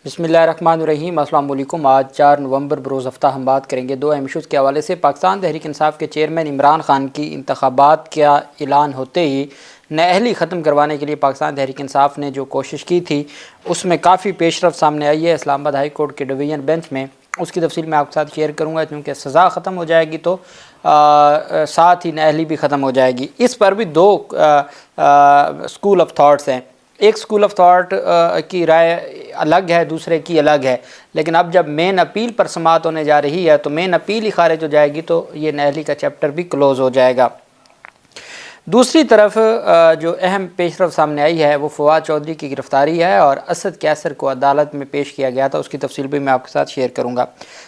بسم اللہ الرحمن الرحیم۔ السلام علیکم۔ آج 4 نومبر بروز ہفتہ ہم بات کریں گے دو اہم ایشوز کے حوالے سے۔ پاکستان تحریک انصاف کے چیئرمین عمران خان کی انتخابات کا اعلان ہوتے ہی نااہلی ختم کروانے کے لیے پاکستان تحریک انصاف نے جو کوشش کی تھی اس میں کافی پیش رفت سامنے آئی ہے۔ اسلام آباد ہائی کورٹ کے ڈویژن بینچ میں اس کی تفصیل میں آپ کے ساتھ شیئر کروں گا، کیونکہ سزا ختم ہو جائے گی تو ساتھ ہی نااہلی بھی ختم ہو جائے گی۔ اس پر بھی دو اسکول آف تھاٹس ہیں۔ ایک اسکول آف تھاٹ کی رائے الگ ہے، دوسرے کی الگ ہے، لیکن اب جب مین اپیل پر سماعت ہونے جا رہی ہے تو مین اپیل ہی خارج ہو جائے گی تو یہ نااہلی کا چیپٹر بھی کلوز ہو جائے گا۔ دوسری طرف جو اہم پیش رفت سامنے آئی ہے وہ فواد چودھری کی گرفتاری ہے، اور اسد کیسر کو عدالت میں پیش کیا گیا تھا، اس کی تفصیل بھی میں آپ کے ساتھ شیئر کروں گا۔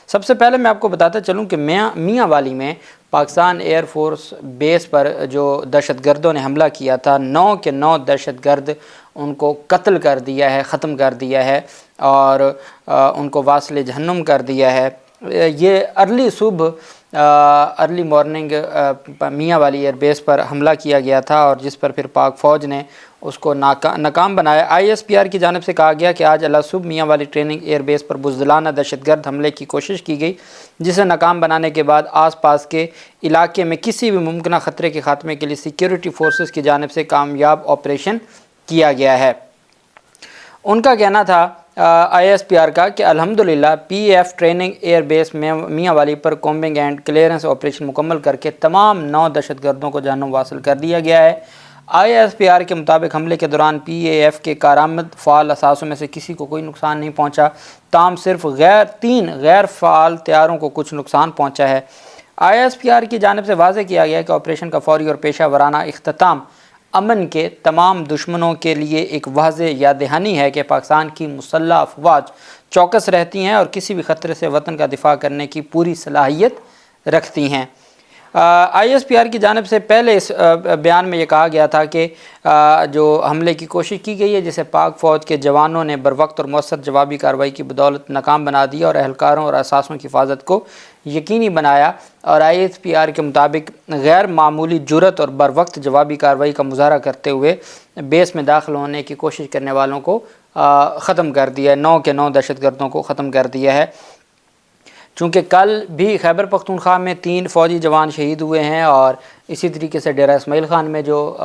سب سے پہلے میں آپ کو بتاتا چلوں کہ میاں والی میں پاکستان ایئر فورس بیس پر جو دہشت گردوں نے حملہ کیا تھا، 9 کے 9 دہشت گرد ان کو قتل کر دیا ہے، ختم کر دیا ہے اور ان کو واصل جہنم کر دیا ہے۔ یہ ارلی مارننگ میاں والی ایئر بیس پر حملہ کیا گیا تھا، اور جس پر پھر پاک فوج نے اس کو ناکام بنایا۔ ISPR کی جانب سے کہا گیا کہ آج صبح میاں والی ٹریننگ ایئر بیس پر بزدلانہ دہشت گرد حملے کی کوشش کی گئی، جسے ناکام بنانے کے بعد آس پاس کے علاقے میں کسی بھی ممکنہ خطرے کے خاتمے کے لیے سیکیورٹی فورسز کی جانب سے کامیاب آپریشن کیا گیا ہے۔ ان کا کہنا تھا ISPR کا کہ الحمدللہ PF ٹریننگ ایئر بیس میں میاں والی پر کومبنگ اینڈ کلیئرنس آپریشن مکمل کر کے تمام 9 دہشت گردوں کو جہنم واصل کر دیا گیا ہے۔ ISPR کے مطابق حملے کے دوران PAF کے کارآمد فعال اثاثوں میں سے کسی کو کوئی نقصان نہیں پہنچا، تاہم صرف 3 غیر فعال طیاروں کو کچھ نقصان پہنچا ہے۔ ISPR کی جانب سے واضح کیا گیا کہ آپریشن کا فوری اور پیشہ ورانہ اختتام امن کے تمام دشمنوں کے لیے ایک واضح یاد دہانی ہے کہ پاکستان کی مسلح افواج چوکس رہتی ہیں اور کسی بھی خطرے سے وطن کا دفاع کرنے کی پوری صلاحیت رکھتی ہیں۔ ISPR کی جانب سے پہلے اس بیان میں یہ کہا گیا تھا کہ جو حملے کی کوشش کی گئی ہے جسے پاک فوج کے جوانوں نے بروقت اور مؤثر جوابی کارروائی کی بدولت ناکام بنا دیا اور اہلکاروں اور اثاثوں کی حفاظت کو یقینی بنایا، اور ISPR کے مطابق غیر معمولی جرأت اور بروقت جوابی کارروائی کا مظاہرہ کرتے ہوئے بیس میں داخل ہونے کی کوشش کرنے والوں کو ختم کر دیا ہے، 9 کے 9 دہشت گردوں کو ختم کر دیا ہے۔ چونکہ کل بھی خیبر پختونخوا میں 3 فوجی جوان شہید ہوئے ہیں، اور اسی طریقے سے ڈیرہ اسماعیل خان میں جو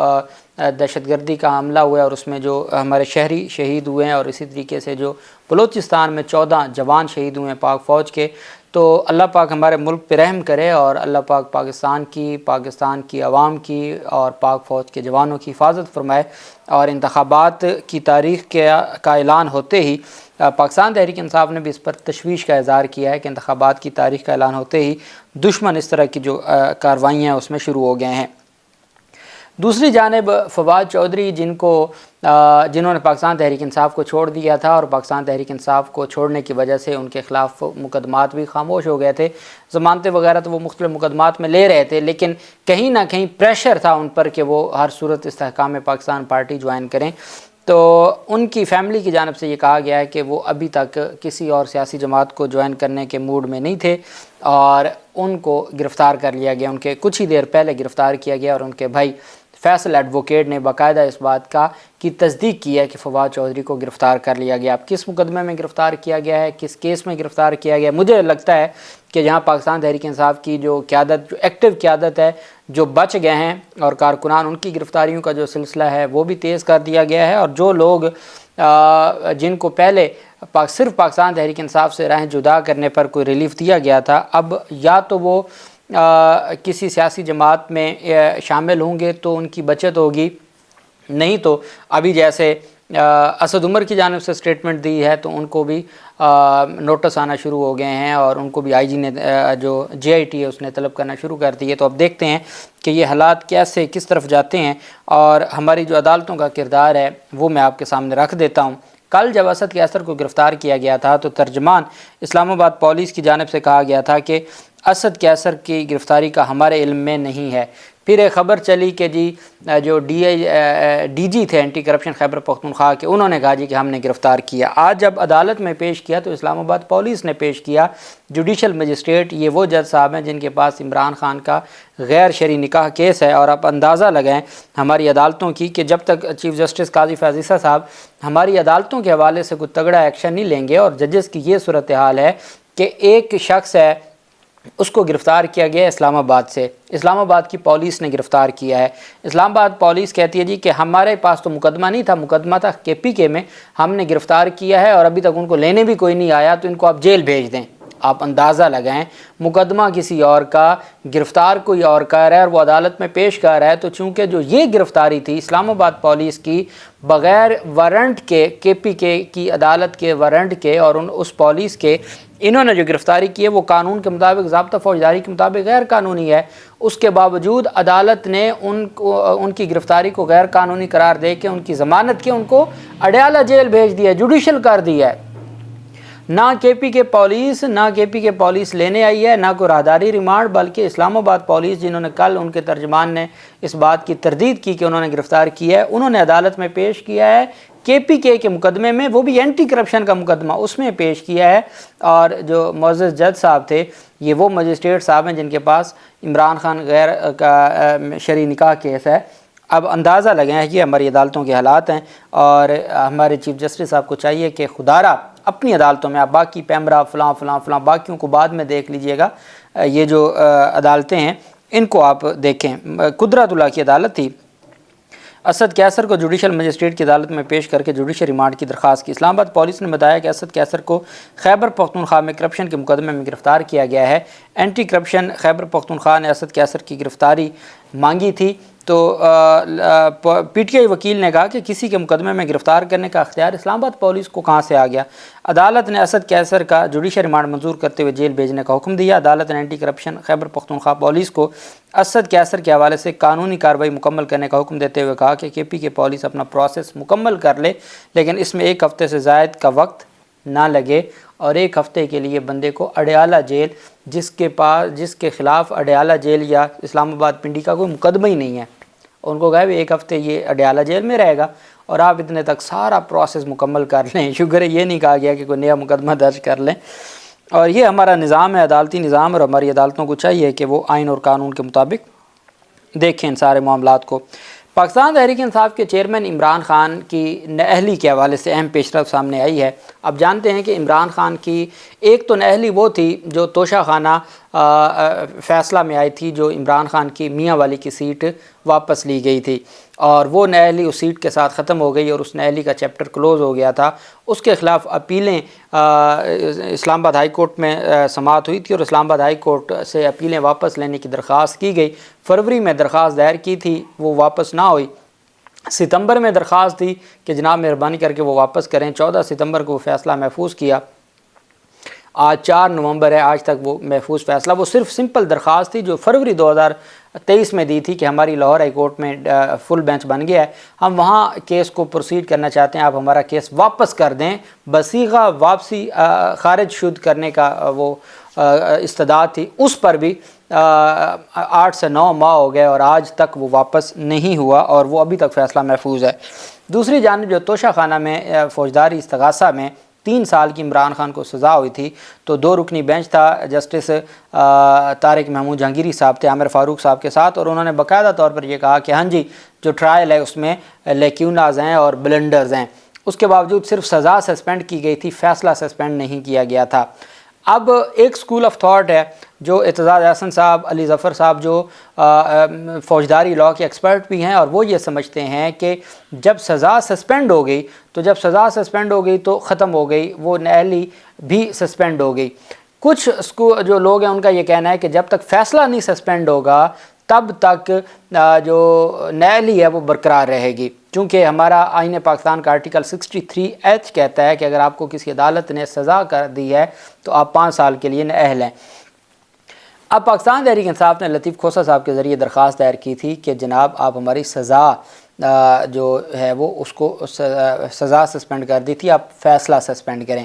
دہشت گردی کا حملہ ہوا ہے اور اس میں جو ہمارے شہری شہید ہوئے ہیں، اور اسی طریقے سے جو بلوچستان میں 14 جوان شہید ہوئے ہیں پاک فوج کے۔ تو اللہ پاک ہمارے ملک پہ رحم کرے، اور اللہ پاک پاکستان کی عوام کی اور پاک فوج کے جوانوں کی حفاظت فرمائے۔ اور انتخابات کی تاریخ کا اعلان ہوتے ہی پاکستان تحریک انصاف نے بھی اس پر تشویش کا اظہار کیا ہے کہ انتخابات کی تاریخ کا اعلان ہوتے ہی دشمن اس طرح کی جو کارروائیاں ہیں اس میں شروع ہو گئے ہیں۔ دوسری جانب فواد چودھری جنہوں نے پاکستان تحریک انصاف کو چھوڑ دیا تھا، اور پاکستان تحریک انصاف کو چھوڑنے کی وجہ سے ان کے خلاف مقدمات بھی خاموش ہو گئے تھے، ضمانتیں وغیرہ تو وہ مختلف مقدمات میں لے رہے تھے، لیکن کہیں نہ کہیں پریشر تھا ان پر کہ وہ ہر صورت استحکام پاکستان پارٹی جوائن کریں۔ تو ان کی فیملی کی جانب سے یہ کہا گیا ہے کہ وہ ابھی تک کسی اور سیاسی جماعت کو جوائن کرنے کے موڈ میں نہیں تھے، اور ان کو گرفتار کر لیا گیا، ان کے کچھ ہی دیر پہلے گرفتار کیا گیا، اور ان کے بھائی فیصل ایڈوکیٹ نے باقاعدہ اس بات کی تصدیق کی ہے کہ فواد چودھری کو گرفتار کر لیا گیا۔ اب کس مقدمے میں گرفتار کیا گیا ہے، کس کیس میں گرفتار کیا گیا ہے، مجھے لگتا ہے کہ جہاں پاکستان تحریک انصاف کی جو ایکٹیو قیادت ہے، جو بچ گئے ہیں اور کارکنان، ان کی گرفتاریوں کا جو سلسلہ ہے وہ بھی تیز کر دیا گیا ہے، اور جو لوگ جن کو پہلے صرف پاکستان تحریک انصاف سے راہیں جدا کرنے پر کوئی ریلیف دیا گیا تھا، اب یا تو وہ کسی سیاسی جماعت میں شامل ہوں گے تو ان کی بچت ہوگی، نہیں تو ابھی جیسے اسد عمر کی جانب سے سٹیٹمنٹ دی ہے تو ان کو بھی نوٹس آنا شروع ہو گئے ہیں، اور ان کو بھی IG نے جو JIT ہے اس نے طلب کرنا شروع کر دی ہے۔ تو اب دیکھتے ہیں کہ یہ حالات کس طرف جاتے ہیں، اور ہماری جو عدالتوں کا کردار ہے وہ میں آپ کے سامنے رکھ دیتا ہوں۔ کل جب اسد کیسر کو گرفتار کیا گیا تھا تو ترجمان اسلام آباد پولیس کی جانب سے کہا گیا تھا کہ اسد کیسر کی گرفتاری کا ہمارے علم میں نہیں ہے، پھر ایک خبر چلی کہ جی جو ڈی جی تھے اینٹی کرپشن خیبر پختونخوا کے، انہوں نے کہا جی کہ ہم نے گرفتار کیا۔ آج جب عدالت میں پیش کیا تو اسلام آباد پولیس نے پیش کیا، جوڈیشل مجسٹریٹ یہ وہ جج صاحب ہیں جن کے پاس عمران خان کا غیر شرعی نکاح کیس ہے، اور آپ اندازہ لگائیں ہماری عدالتوں کی کہ جب تک چیف جسٹس قاضی فیاض عیسیٰ صاحب ہماری عدالتوں کے حوالے سے کوئی تگڑا ایکشن نہیں لیں گے، اور ججز کی یہ صورتحال ہے کہ ایک شخص ہے اس کو گرفتار کیا گیا اسلام آباد سے، اسلام آباد کی پولیس نے گرفتار کیا ہے۔ اسلام آباد پولیس کہتی ہے جی کہ ہمارے پاس تو مقدمہ نہیں تھا، مقدمہ تھا KPK میں، ہم نے گرفتار کیا ہے اور ابھی تک ان کو لینے بھی کوئی نہیں آیا، تو ان کو آپ جیل بھیج دیں۔ آپ اندازہ لگائیں، مقدمہ کسی اور کا، گرفتار کوئی اور کر رہا ہے اور وہ عدالت میں پیش کر رہا ہے، تو چونکہ جو یہ گرفتاری تھی اسلام آباد پولیس کی بغیر وارنٹ کے، KPK کی عدالت کے وارنٹ کے اور اس پولیس کے، انہوں نے جو گرفتاری کی ہے وہ قانون کے مطابق، ضابطہ فوجداری کے مطابق غیر قانونی ہے۔ اس کے باوجود عدالت نے ان کی گرفتاری کو غیر قانونی قرار دے کے ان کی ضمانت کے ان کو اڈیالہ جیل بھیج دیا، جوڈیشل کر دیا ہے۔ نہ KPK پولیس لینے آئی ہے، نہ کوئی راہداری ریمانڈ، بلکہ اسلام آباد پولیس جنہوں نے کل ان کے ترجمان نے اس بات کی تردید کی کہ انہوں نے گرفتار کیا ہے، انہوں نے عدالت میں پیش کیا ہے KPK کے مقدمے میں، وہ بھی اینٹی کرپشن کا مقدمہ، اس میں پیش کیا ہے۔ اور جو معزز جج صاحب تھے یہ وہ مجسٹریٹ صاحب ہیں جن کے پاس عمران خان غیر کا شرعی نکاح کیس ہے۔ اب اندازہ لگیں یہ ہماری عدالتوں کے حالات ہیں، اور ہمارے چیف جسٹس صاحب کو چاہیے کہ خدارہ اپنی عدالتوں میں، آپ باقی پیمرا فلاں باقیوں کو بعد میں دیکھ لیجئے گا، یہ جو عدالتیں ہیں ان کو آپ دیکھیں۔ قدرت اللہ کی عدالت تھی، اسد کیسر کو جوڈیشل مجسٹریٹ کی عدالت میں پیش کر کے جوڈیشل ریمانڈ کی درخواست کی۔ اسلام آباد پولیس نے بتایا کہ اسد کیسر کو خیبر پختونخوا میں کرپشن کے مقدمے میں گرفتار کیا گیا ہے۔ اینٹی کرپشن خیبر پختونخوا نے اسد کیسر کی گرفتاری مانگی تھی، تو PTI وکیل نے کہا کہ کسی کے مقدمے میں گرفتار کرنے کا اختیار اسلام آباد پولیس کو کہاں سے آ گیا۔ عدالت نے اسد کیسر کا جوڈیشل ریمانڈ منظور کرتے ہوئے جیل بھیجنے کا حکم دیا۔ عدالت نے anti corruption Khyber Pakhtunkhwa police کو اسد کیسر کے حوالے سے قانونی کارروائی مکمل کرنے کا حکم دیتے ہوئے کہا کہ KPK پولیس اپنا پروسیس مکمل کر لے، لیکن اس میں 1 ہفتے سے زائد کا وقت نہ لگے، اور 1 ہفتے کے لیے بندے کو اڈیالہ جیل، جس کے خلاف اڈیالہ جیل یا اسلام آباد پنڈی کا کوئی مقدمہ ہی نہیں ہے، ان کو کہا 1 ہفتے یہ اڈیالہ جیل میں رہے گا اور آپ اتنے تک سارا پروسیس مکمل کر لیں۔ شکر ہے یہ نہیں کہا گیا کہ کوئی نیا مقدمہ درج کر لیں۔ اور یہ ہمارا نظام ہے، عدالتی نظام، اور ہماری عدالتوں کو چاہیے کہ وہ آئین اور قانون کے مطابق دیکھیں ان سارے معاملات کو۔ پاکستان تحریک انصاف کے چیئرمین عمران خان کی نااہلی کے حوالے سے اہم پیش رفت سامنے آئی ہے۔ اب جانتے ہیں کہ عمران خان کی ایک تو نااہلی وہ تھی جو توشہ خانہ فیصلہ میں آئی تھی، جو عمران خان کی میاں والی کی سیٹ واپس لی گئی تھی، اور وہ نااہلی اس سیٹ کے ساتھ ختم ہو گئی اور اس نااہلی کا چیپٹر کلوز ہو گیا تھا۔ اس کے خلاف اپیلیں اسلام آباد ہائی کورٹ میں سماعت ہوئی تھی، اور اسلام آباد ہائی کورٹ سے اپیلیں واپس لینے کی درخواست کی گئی۔ فروری میں درخواست دائر کی تھی، وہ واپس نہ ہوئی۔ ستمبر میں درخواست دی کہ جناب مہربانی کر کے وہ واپس کریں۔ 14 ستمبر کو وہ فیصلہ محفوظ کیا۔ آج 4 نومبر ہے، آج تک وہ محفوظ فیصلہ، وہ صرف سمپل درخواست تھی جو فروری 2023 میں دی تھی کہ ہماری لاہور ہائی کورٹ میں فل بینچ بن گیا ہے، ہم وہاں کیس کو پروسیڈ کرنا چاہتے ہیں، آپ ہمارا کیس واپس کر دیں۔ بصیغہ واپسی خارج شد کرنے کا وہ استدعا تھی، اس پر بھی 8 سے 9 ماہ ہو گئے اور آج تک وہ واپس نہیں ہوا، اور وہ ابھی تک فیصلہ محفوظ ہے۔ دوسری جانب جو توشہ خانہ میں فوجداری استغاثہ میں 3 سال کی عمران خان کو سزا ہوئی تھی، تو 2 رکنی بینچ تھا، جسٹس طارق محمود جہانگیری صاحب تھے عامر فاروق صاحب کے ساتھ، اور انہوں نے باقاعدہ طور پر یہ کہا کہ ہاں جی جو ٹرائل ہے اس میں لیکیوناز ہیں اور بلنڈرز ہیں، اس کے باوجود صرف سزا سسپینڈ کی گئی تھی، فیصلہ سسپینڈ نہیں کیا گیا تھا۔ اب ایک سکول آف تھاٹ ہے جو اعتزاز احسن صاحب، علی ظفر صاحب جو فوجداری لاء کے ایکسپرٹ بھی ہیں، اور وہ یہ سمجھتے ہیں کہ جب سزا سسپینڈ ہو گئی تو ختم ہو گئی، وہ نااہلی بھی سسپینڈ ہو گئی۔ کچھ جو لوگ ہیں ان کا یہ کہنا ہے کہ جب تک فیصلہ نہیں سسپینڈ ہوگا تب تک جو نااہلی ہے وہ برقرار رہے گی، چونکہ ہمارا آئین پاکستان کا آرٹیکل 63H کہتا ہے کہ اگر آپ کو کسی عدالت نے سزا کر دی ہے تو آپ 5 سال کے لیے نااہل ہیں۔ اب پاکستان تحریک انصاف نے لطیف کھوسہ صاحب کے ذریعے درخواست دائر کی تھی کہ جناب آپ ہماری سزا جو ہے وہ اس کو سزا سسپینڈ کر دی تھی، آپ فیصلہ سسپینڈ کریں۔